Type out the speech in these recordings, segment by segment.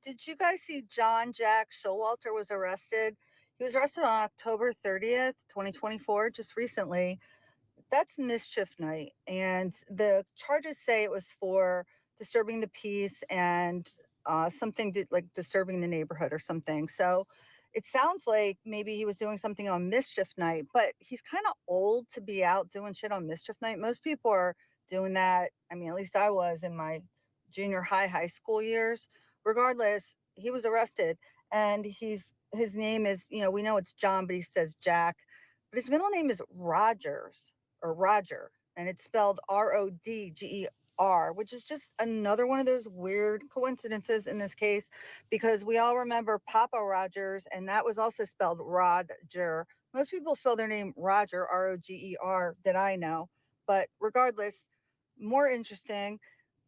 did you guys see John Jack Showalter was arrested? He was arrested on October 30th, 2024, just recently. That's mischief night, and the charges say it was for disturbing the peace and something like disturbing the neighborhood or something. So it sounds like maybe he was doing something on mischief night, but he's kind of old to be out doing shit on mischief night. Most people are doing that. I mean, at least I was in my junior high school years. Regardless, he was arrested, and his name is, we know it's John, but he says Jack, but his middle name is Roger, and it's spelled Rodger, which is just another one of those weird coincidences in this case, because we all remember Papa Rogers, and that was also spelled Roger. Most people spell their name Roger, Roger, that I know. But regardless, more interesting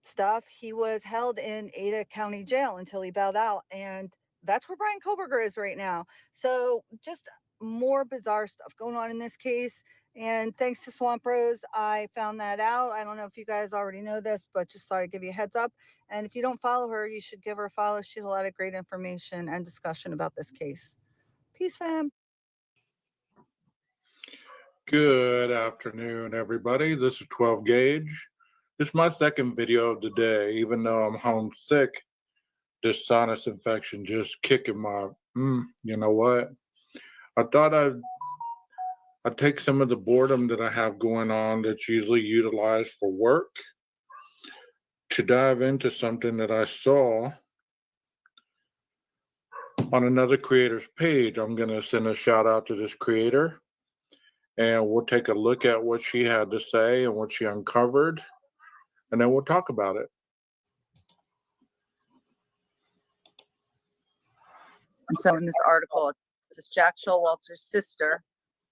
stuff. He was held in Ada County Jail until he bailed out, and that's where Brian Koberger is right now. So just more bizarre stuff going on in this case. And thanks to Swamp Rose, I found that out. I don't know if you guys already know this, but just thought I'd give you a heads up. And if you don't follow her, you should give her a follow. She has a lot of great information and discussion about this case. Peace, fam. Good afternoon, everybody. This is 12 Gauge. This is my second video of the day, even though I'm homesick. This sinus infection just kicking my, you know what? I thought I'd take some of the boredom that I have going on that's usually utilized for work to dive into something that I saw on another creator's page. I'm going to send a shout out to this creator, and we'll take a look at what she had to say and what she uncovered, and then we'll talk about it. And so in this article, it says Jack Showalter's sister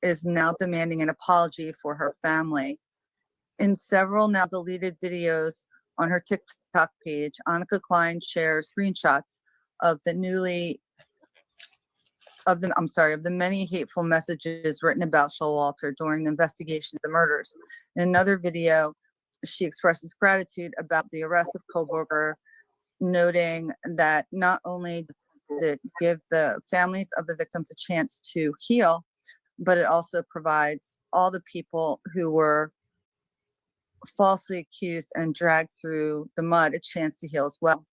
is now demanding an apology for her family. In several now deleted videos on her TikTok page, Annika Klein shares screenshots of the many hateful messages written about Showalter during the investigation of the murders. In another video, she expresses gratitude about the arrest of Koberger, noting that not only does it give the families of the victims a chance to heal, but it also provides all the people who were falsely accused and dragged through the mud a chance to heal as well.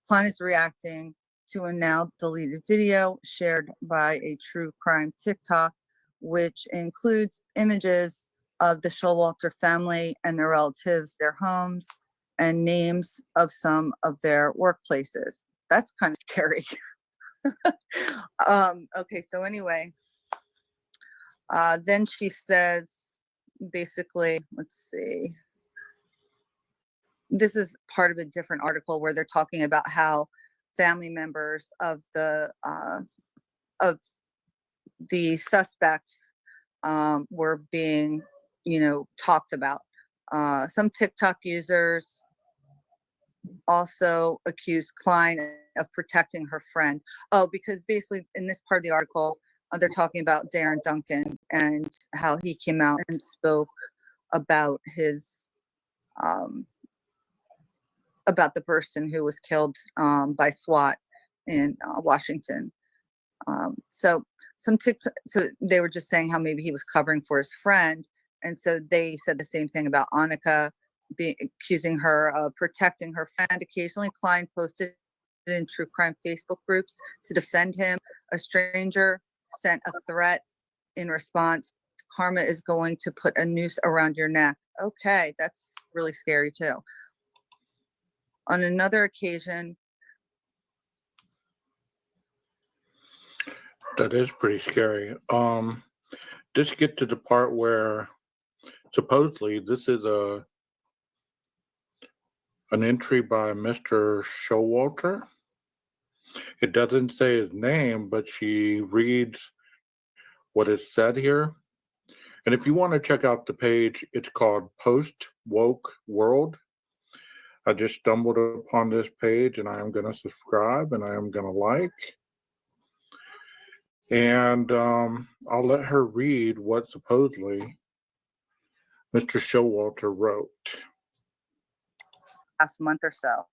Klein is reacting to a now deleted video shared by a true crime TikTok, which includes images of the Showalter family and their relatives, their homes, and names of some of their workplaces. That's kind of scary. Okay, so anyway, then she says, basically, let's see. This is part of a different article where they're talking about how family members of the suspects were being, talked about. Some TikTok users also accused Klein of protecting her friend. Oh, because basically in this part of the article, they're talking about Darren Duncan and how he came out and spoke about his about the person who was killed by SWAT in Washington. So they were just saying how maybe he was covering for his friend, and so they said the same thing about Annika, accusing her of protecting her friend. Occasionally, Klein posted in true crime Facebook groups to defend him. A stranger sent a threat in response: "Karma is going to put a noose around your neck." Okay, that's really scary too. On another occasion, that is pretty scary. Just get to the part where supposedly this is an entry by Mr. Showalter. It doesn't say his name, but she reads what is said here. And if you want to check out the page, it's called Post Woke World. I just stumbled upon this page, and I am going to subscribe, and I am going to like. And I'll let her read what supposedly Mr. Showalter wrote. Last month or so.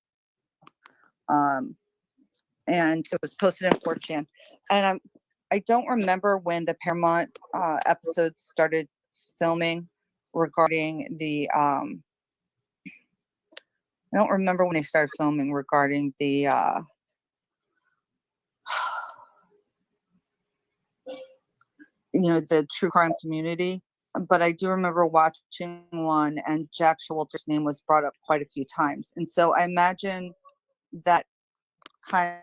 and it was posted in 4chan. And I don't remember when the Paramount episodes started filming regarding the I don't remember when they started filming regarding the the true crime community, but I do remember watching one and Jack Showalter's name was brought up quite a few times. And so I imagine that kind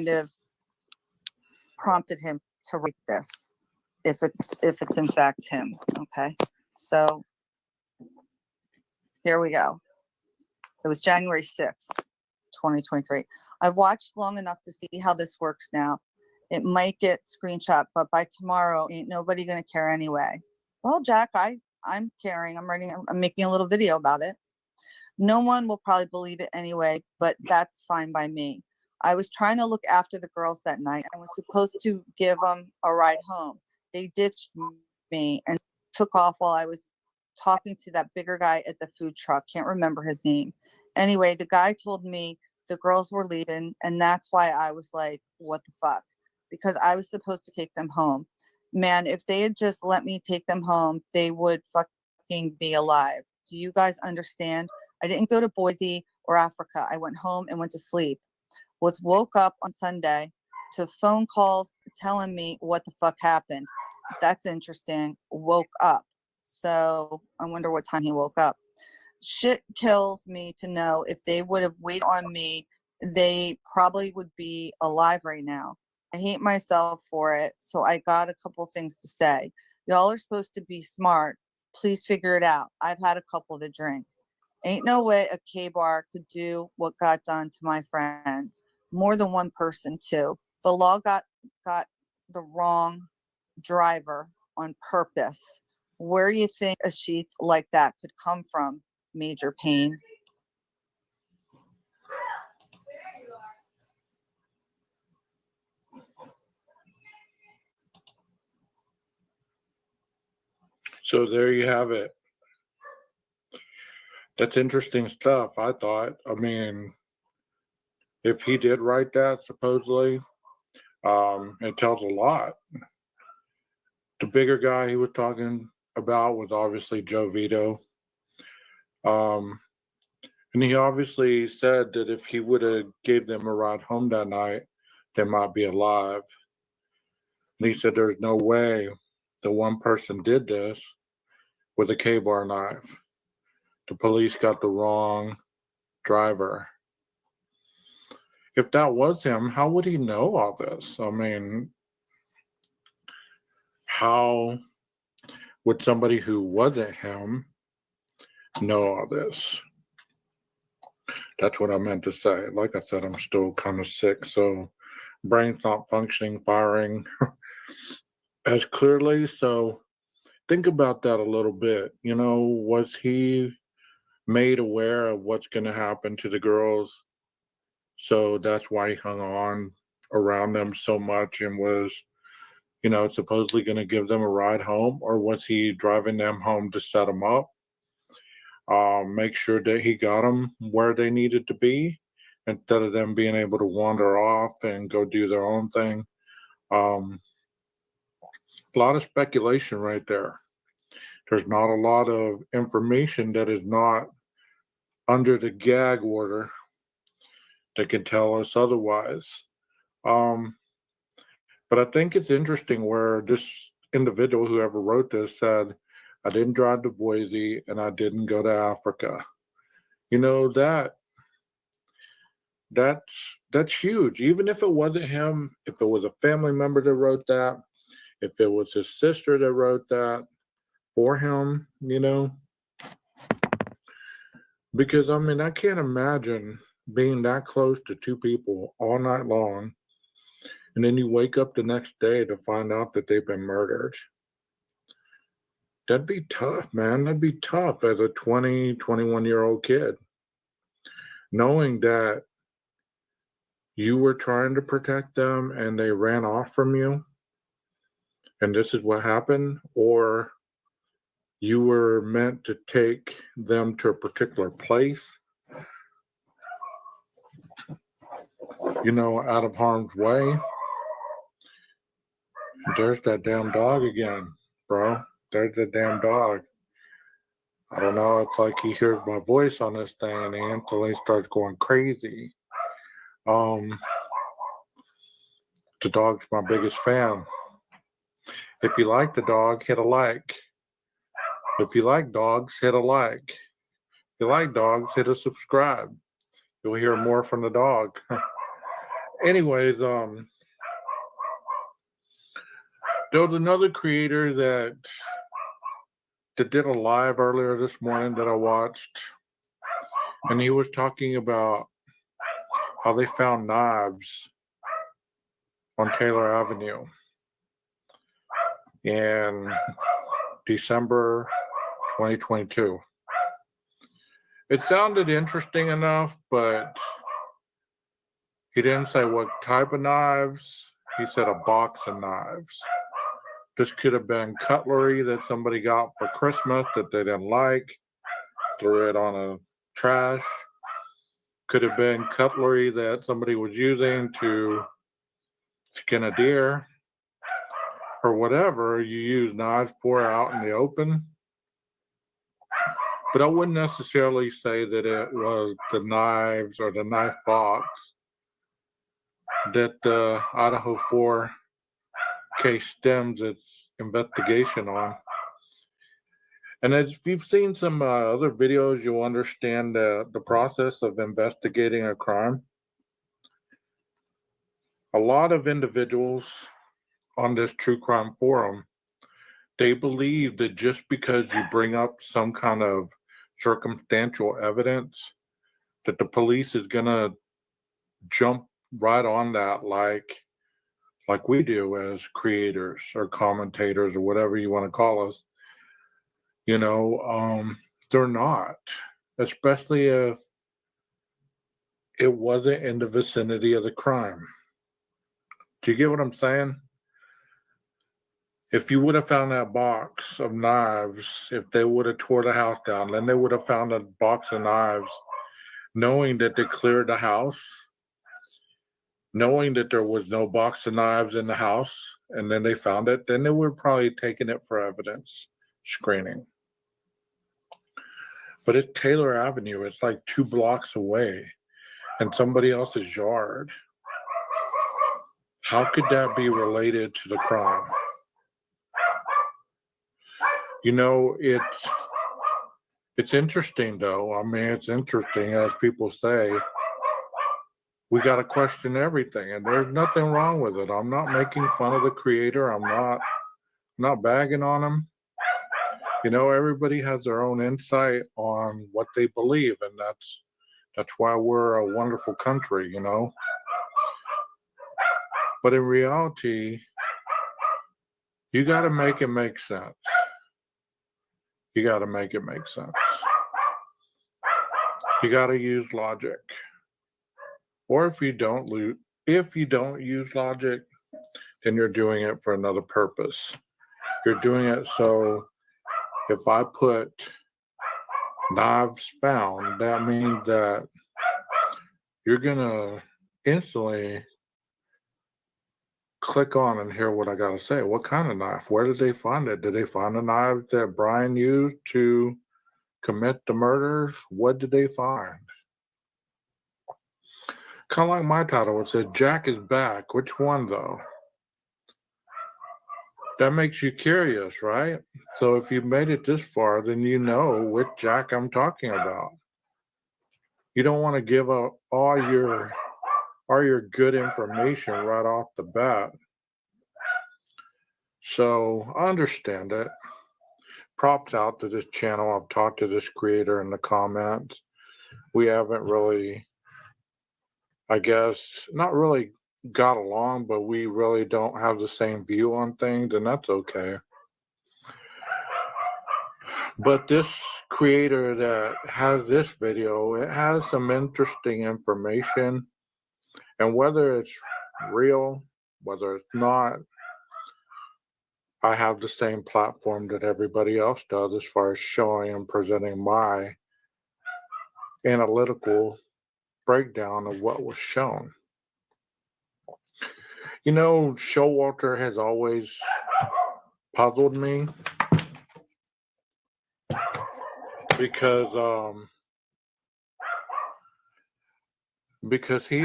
of prompted him to write this, if it's in fact him. Okay, so here we go. It was January 6th, 2023. I've watched long enough to see how this works now. It might get screenshot, but by tomorrow, ain't nobody gonna care anyway. Well, Jack, I'm caring. I'm making a little video about it. No one will probably believe it anyway, but that's fine by me. I was trying to look after the girls that night and was supposed to give them a ride home. They ditched me and took off while I was talking to that bigger guy at the food truck. Can't remember his name. Anyway, the guy told me the girls were leaving, and that's why I was like, what the fuck? Because I was supposed to take them home. Man, if they had just let me take them home, they would fucking be alive. Do you guys understand? I didn't go to Boise or Africa. I went home and went to sleep. Was woke up on Sunday to phone calls telling me what the fuck happened. That's interesting. Woke up. So I wonder what time he woke up. Shit kills me to know if they would have waited on me, they probably would be alive right now. I hate myself for it, so I got a couple things to say. Y'all are supposed to be smart. Please figure it out. I've had a couple to drink. Ain't no way a K-bar could do what got done to my friends. More than one person, too. The law got the wrong driver on purpose. Where you think a sheath like that could come from, Major Pain? So there you have it. That's interesting stuff, I thought. I mean, if he did write that, supposedly, it tells a lot. The bigger guy he was talking about was obviously Joe Vito. And he obviously said that if he would have gave them a ride home that night, they might be alive. And he said there's no way the one person did this with a K-bar knife. The police got the wrong driver. If that was him, how would he know all this? I mean, how would somebody who wasn't him know all this? That's what I meant to say. Like I said, I'm still kind of sick, so brain's not functioning, firing as clearly. So think about that a little bit. You know, was he made aware of what's going to happen to the girls? So that's why he hung on around them so much and was, supposedly going to give them a ride home? Or was he driving them home to set them up? Make sure that he got them where they needed to be instead of them being able to wander off and go do their own thing. A lot of speculation right there. There's not a lot of information that is not under the gag order that can tell us otherwise. But I think it's interesting where this individual, whoever wrote this, said, I didn't drive to Boise and I didn't go to Africa. That's huge. Even if it wasn't him, if it was a family member that wrote that, if it was his sister that wrote that for him, because I can't imagine being that close to two people all night long, and then you wake up the next day to find out that they've been murdered. That'd be tough, man. That'd be tough as a 20, 21-year-old kid, knowing that you were trying to protect them and they ran off from you, and this is what happened, or you were meant to take them to a particular place. out of harm's way. There's that damn dog again, bro. There's the damn dog. I don't know. It's like he hears my voice on this thing and he instantly starts going crazy. The dog's my biggest fan. If you like the dog, hit a like. If you like dogs, hit a like. If you like dogs, hit a subscribe. You'll hear more from the dog. Anyways, there was another creator that did a live earlier this morning that I watched, and he was talking about how they found knives on Taylor Avenue in December 2022. It sounded interesting enough, but he didn't say what type of knives. He said a box of knives. This could have been cutlery that somebody got for Christmas that they didn't like, threw it on a trash. Could have been cutlery that somebody was using to skin a deer or whatever you use knives for out in the open. But I wouldn't necessarily say that it was the knives or the knife box that the IDAHO4 case stems its investigation on. And as you've seen some other videos, you'll understand the process of investigating a crime. A lot of individuals on this true crime forum, they believe that just because you bring up some kind of circumstantial evidence, that the police is gonna jump right on that like we do as creators or commentators or whatever you want to call us. They're not, especially if it wasn't in the vicinity of the crime. Do you get what I'm saying? If you would have found that box of knives, if they would have tore the house down, then they would have found a box of knives, knowing that they cleared the house, knowing that there was no box of knives in the house, and then they found it, then they would have probably taken it for evidence screening. But it's Taylor Avenue. It's like 2 blocks away in somebody else's yard. How could that be related to the crime? It's interesting, though. I mean, it's interesting, as people say, we got to question everything, and there's nothing wrong with it. I'm not making fun of the creator. I'm not bagging on him. Everybody has their own insight on what they believe, and that's why we're a wonderful country, But in reality, you got to make it make sense. You got to make it make sense. You got to use logic. Or if you don't use logic, then you're doing it for another purpose. You're doing it so if I put knives found, that means that you're gonna instantly click on and hear what I gotta say. What kind of knife? Where did they find it? Did they find the knife that Brian used to commit the murders? What did they find? Kind of like my title, it said Jack is back. Which one though? That makes you curious, right? So if you made it this far, then you know which Jack I'm talking about. You don't want to give up all your good information right off the bat. So I understand it. Props out to this channel. I've talked to this creator in the comments. We haven't really, I guess, not really got along, but we really don't have the same view on things, and that's okay. But this creator that has this video, it has some interesting information, and whether it's real, whether it's not, I have the same platform that everybody else does as far as showing and presenting my analytical breakdown of what was shown. You know, Showalter has always puzzled me because because he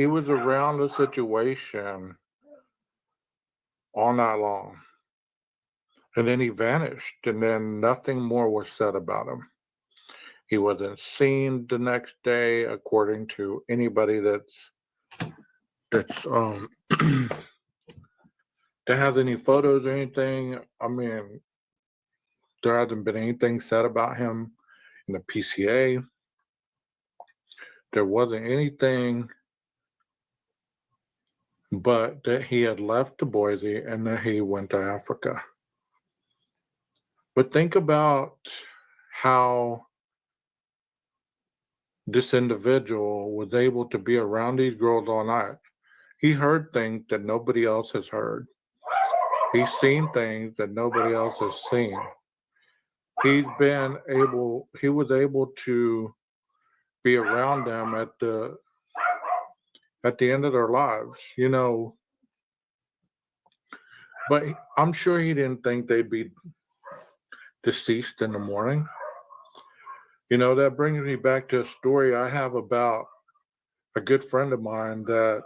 was around the situation all night long, and then he vanished, and then nothing more was said about him. He wasn't seen the next day, according to anybody that's that has any photos or anything. I mean, there hasn't been anything said about him in the PCA. There wasn't anything but that he had left to Boise and that he went to Africa. But think about how this individual was able to be around these girls all night. He heard things that nobody else has heard. He's seen things that nobody else has seen. He was able to be around them at the end of their lives, you know. But I'm sure he didn't think they'd be deceased in the morning. You know, that brings me back to a story I have about a good friend of mine that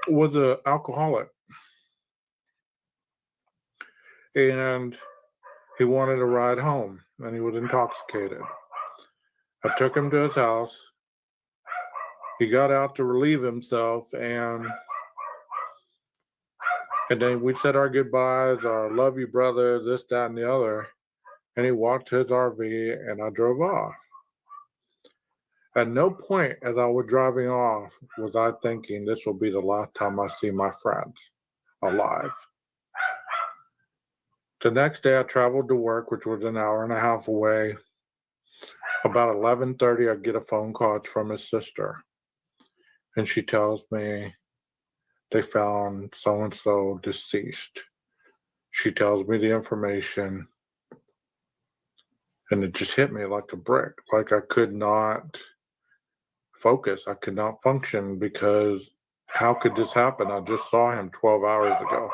was an alcoholic, and he wanted a ride home, and he was intoxicated. I took him to his house. He got out to relieve himself, and then we said our goodbyes, our love you, brother, this, that, and the other. And he walked to his RV, and I drove off. At no point as I was driving off was I thinking this will be the last time I see my friends alive. The next day I traveled to work, which was an hour and a half away. About 11:30, I get a phone call. It's from his sister. And she tells me they found so-and-so deceased. She tells me the information, and it just hit me like a brick. Like I could not focus. I could not function because how could this happen? I just saw him 12 hours ago.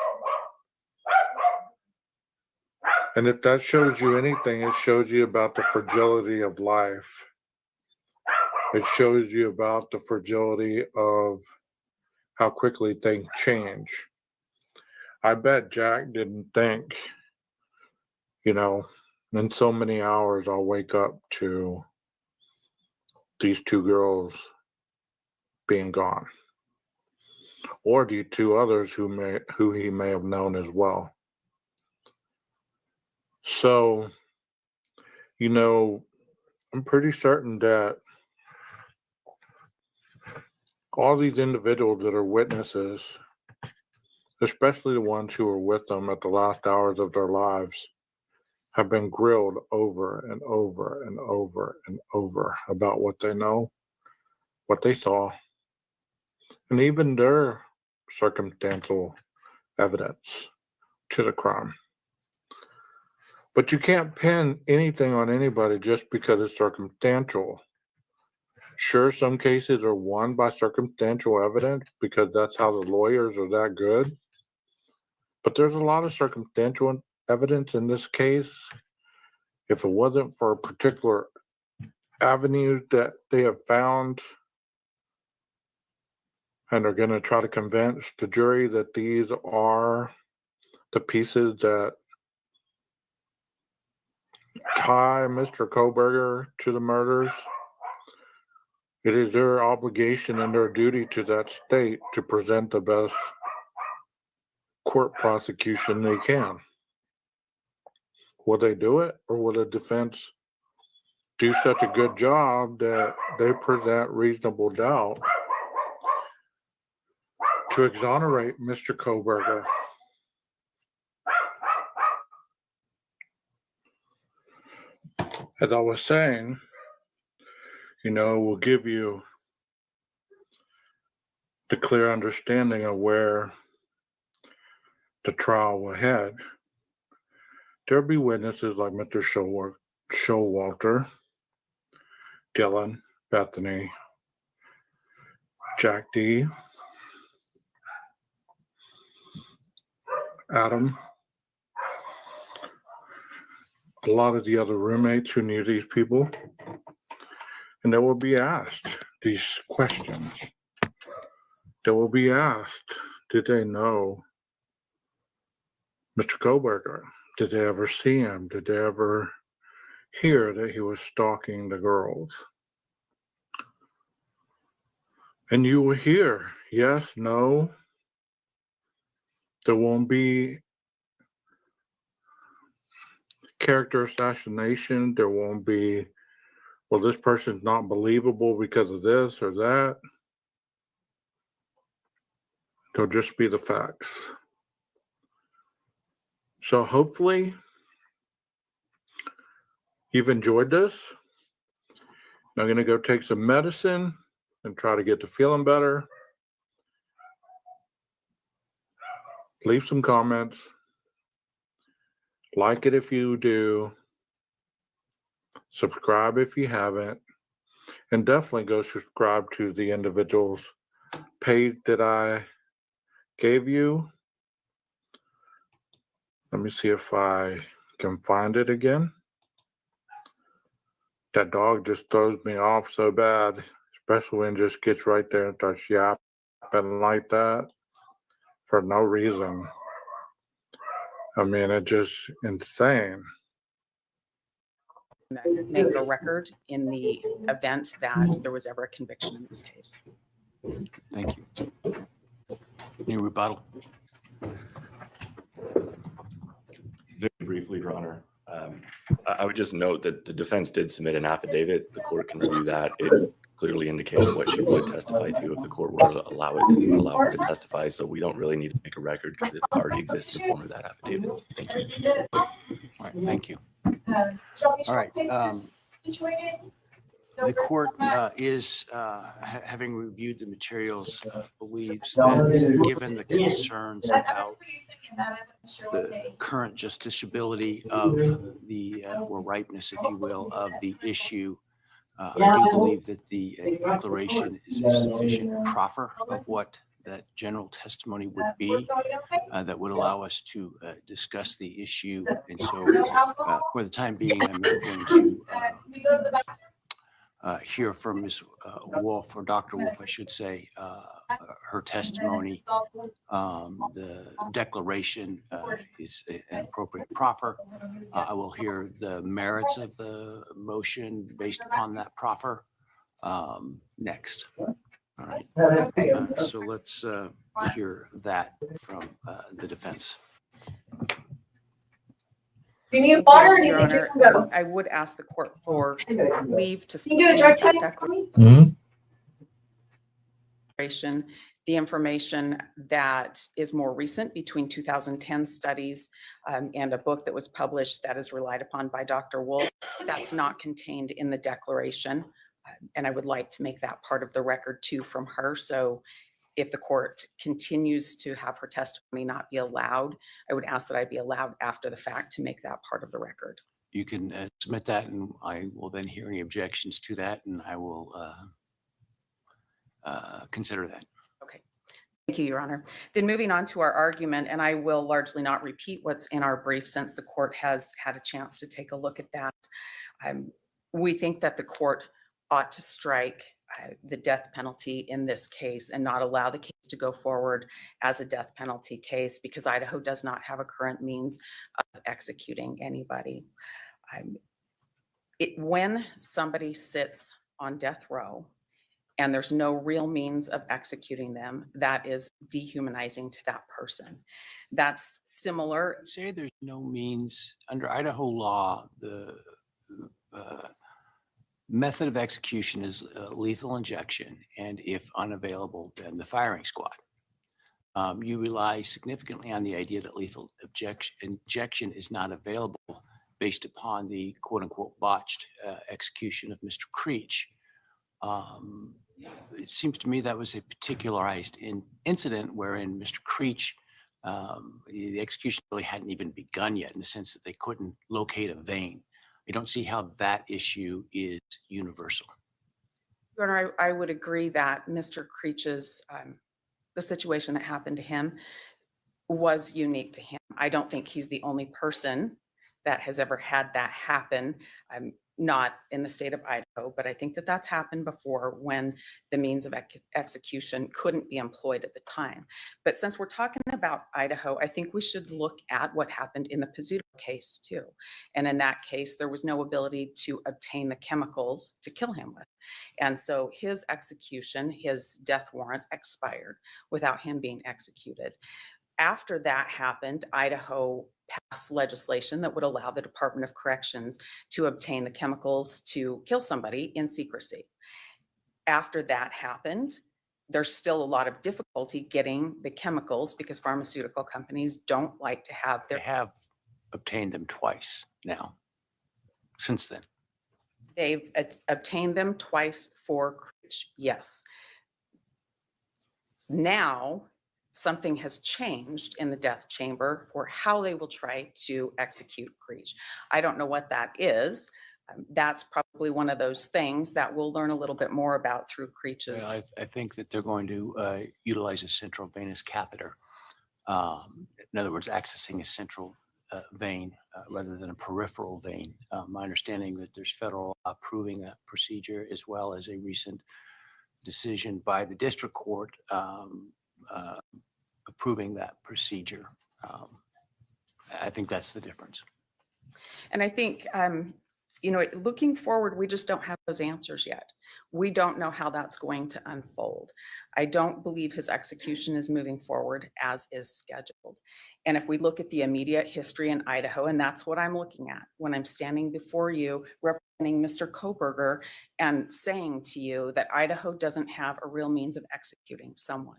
And if that shows you anything, it shows you about the fragility of life. It shows you about the fragility of how quickly things change. I bet Jack didn't think, you know, in so many hours I'll wake up to these two girls being gone, or the two others who he may have known as well. So, you know, I'm pretty certain that all these individuals that are witnesses, especially the ones who were with them at the last hours of their lives, have been grilled over and over and over and over about what they know, what they saw, and even their circumstantial evidence to the crime. But you can't pin anything on anybody just because it's circumstantial. Sure, some cases are won by circumstantial evidence because that's how the lawyers are that good. But there's a lot of circumstantial evidence in this case. If it wasn't for a particular avenue that they have found, and they're going to try to convince the jury that these are the pieces that tie Mr. Koberger to the murders, it is their obligation and their duty to that state to present the best court prosecution they can. Will they do it, or will the defense do such a good job that they present reasonable doubt to exonerate Mr. Koberger? As I was saying, you know, will give you the clear understanding of where the trial will head. There'll be witnesses like Mr. Showalter, Dylan, Bethany, Jack D, Adam, a lot of the other roommates who knew these people, and they will be asked these questions. They will be asked, did they know Mr. Koberger? Did they ever see him? Did they ever hear that he was stalking the girls? And you will hear yes, no. There won't be character assassination. There won't be, well, this person's not believable because of this or that. There'll just be the facts. So hopefully you've enjoyed this. I'm going to go take some medicine and try to get to feeling better. Leave some comments. Like it if you do. Subscribe if you haven't. And definitely go subscribe to the individual's page that I gave you. Let me see if I can find it again. That dog just throws me off so bad, especially when it just gets right there and starts yapping like that for no reason. I mean, it's just insane. Make a record in the event that there was ever a conviction in this case. Thank you. Any rebuttal? Very briefly, Your Honor, I would just note that the defense did submit an affidavit. The court can review that. It clearly indicates what she would testify to if the court were to allow her to testify. So we don't really need to make a record because it already exists in the form of that affidavit. Thank you. All right, thank you. All right. The court is, having reviewed the materials, believes that given the concerns about the current justiciability of the, or ripeness, if you will, of the issue, I do believe that the declaration is a sufficient proffer of what that general testimony would be that would allow us to discuss the issue. And so for the time being, I'm not going to hear from Ms. Wolf, or Dr. Wolf, I should say, her testimony. The declaration is an appropriate proffer. I will hear the merits of the motion based upon that proffer next. All right. So let's hear that from the defense. Do you need water or do you Your think you Honor, can go? I would ask the court for leave to Can you do a drug test for me? declaration, the information that is more recent between 2010 studies and a book that was published that is relied upon by Dr. Wolf. That's not contained in the declaration. And I would like to make that part of the record too from her. So if the court continues to have her testimony not be allowed, I would ask that I be allowed after the fact to make that part of the record. You can submit that, and I will then hear any objections to that, and I will consider that. Okay. Thank you, Your Honor. Then moving on to our argument, and I will largely not repeat what's in our brief since the court has had a chance to take a look at that. We think that the court ought to strike the death penalty in this case and not allow the case to go forward as a death penalty case because Idaho does not have a current means of executing anybody. When somebody sits on death row and there's no real means of executing them, that is dehumanizing to that person. That's similar. Say there's no means under Idaho law, the method of execution is lethal injection, and if unavailable, then the firing squad. You rely significantly on the idea that lethal injection is not available based upon the quote unquote botched execution of Mr. Creech. It seems to me that was a particularized incident wherein Mr. Creech, the execution really hadn't even begun yet in the sense that they couldn't locate a vein. I don't see how that issue is universal. Your Honor, I would agree that Mr. Creech's, the situation that happened to him was unique to him. I don't think he's the only person that has ever had that happen. I'm not in the state of Idaho, but I think that that's happened before when the means of execution couldn't be employed at the time. But since we're talking about Idaho, I think we should look at what happened in the Pizzuto case too. And in that case, there was no ability to obtain the chemicals to kill him with. And so his execution, his death warrant expired without him being executed. After that happened, Idaho passed legislation that would allow the Department of Corrections to obtain the chemicals to kill somebody in secrecy. After that happened, there's still a lot of difficulty getting the chemicals because pharmaceutical companies don't like to have They their, have obtained them twice now, since then. they've obtained them twice for Creech, yes. Now, something has changed in the death chamber for how they will try to execute Creech. I don't know what that is. That's probably one of those things that we'll learn a little bit more about through Creech's. Well, I think that they're going to utilize a central venous catheter. In other words, accessing a central vein rather than a peripheral vein. My understanding that there's federal law approving that procedure, as well as a recent decision by the district court approving that procedure. I think that's the difference. And I think, looking forward, we just don't have those answers yet. We don't know how that's going to unfold. I don't believe his execution is moving forward as is scheduled. And if we look at the immediate history in Idaho, and that's what I'm looking at when I'm standing before you representing Mr. Koberger and saying to you that Idaho doesn't have a real means of executing someone.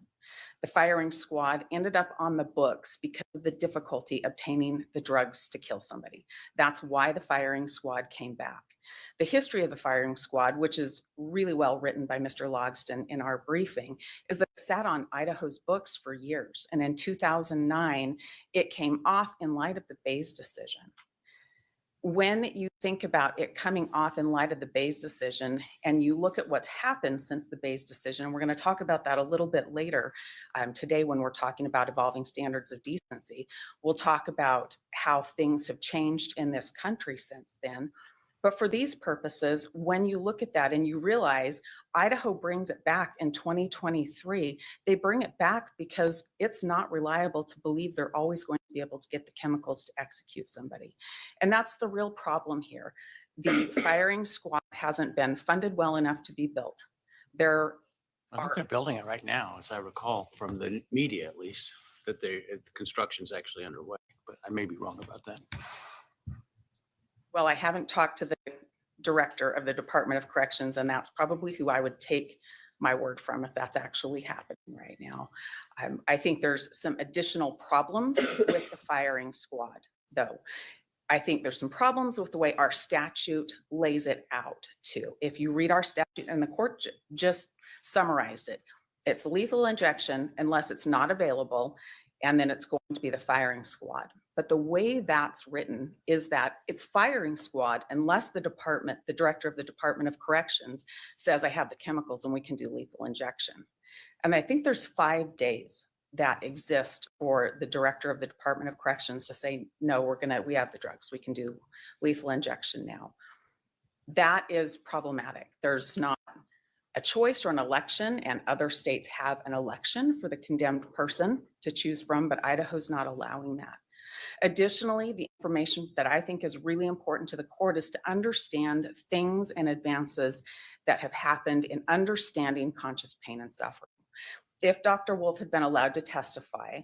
The firing squad ended up on the books because of the difficulty obtaining the drugs to kill somebody. That's why the firing squad came back. The history of the firing squad, which is really well written by Mr. Logston in our briefing, is that it sat on Idaho's books for years. And in 2009, it came off in light of the Bayes decision. When you think about it coming off in light of the Bayes decision, and you look at what's happened since the Bayes decision, and we're going to talk about that a little bit later today when we're talking about evolving standards of decency, we'll talk about how things have changed in this country since then. But for these purposes, when you look at that and you realize Idaho brings it back in 2023, they bring it back because it's not reliable to believe they're always going to be able to get the chemicals to execute somebody. And that's the real problem here. The firing squad hasn't been funded well enough to be built. I think they're building it right now, as I recall from the media at least, that the construction's actually underway, but I may be wrong about that. Well, I haven't talked to the director of the Department of Corrections, and that's probably who I would take my word from if that's actually happening right now. I think there's some additional problems with the firing squad, though. I think there's some problems with the way our statute lays it out, too. If you read our statute, and the court just summarized it, it's lethal injection unless it's not available, and then it's going to be the firing squad. But the way that's written is that it's firing squad unless the director of the Department of Corrections says, I have the chemicals and we can do lethal injection. And I think there's 5 days that exist for the director of the Department of Corrections to say, no, we have the drugs, we can do lethal injection now. That is problematic. There's not a choice or an election, and other states have an election for the condemned person to choose from, but Idaho's not allowing that. Additionally, the information that I think is really important to the court is to understand things and advances that have happened in understanding conscious pain and suffering. If Dr. Wolf had been allowed to testify,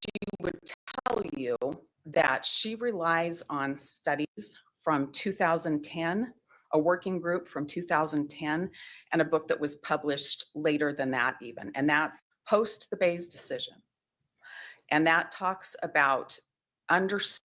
she would tell you that she relies on studies from 2010, a working group from 2010, and a book that was published later than that even, and that's post the Bayes decision. And that talks about understanding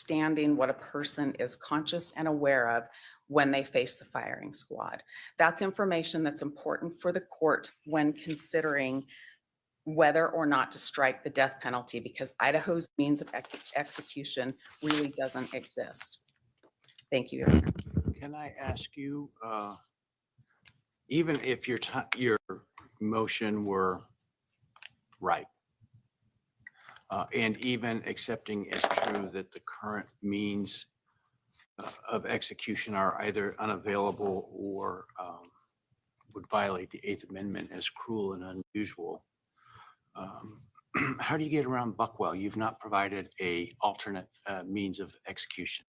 understanding what a person is conscious and aware of when they face the firing squad. That's information that's important for the court when considering whether or not to strike the death penalty, because Idaho's means of execution really doesn't exist. Thank you, Your Honor. Can I ask you, even if your motion were right, and even accepting as true that the current means of execution are either unavailable or would violate the Eighth Amendment as cruel and unusual, how do you get around Buckwell? You've not provided a alternate means of execution.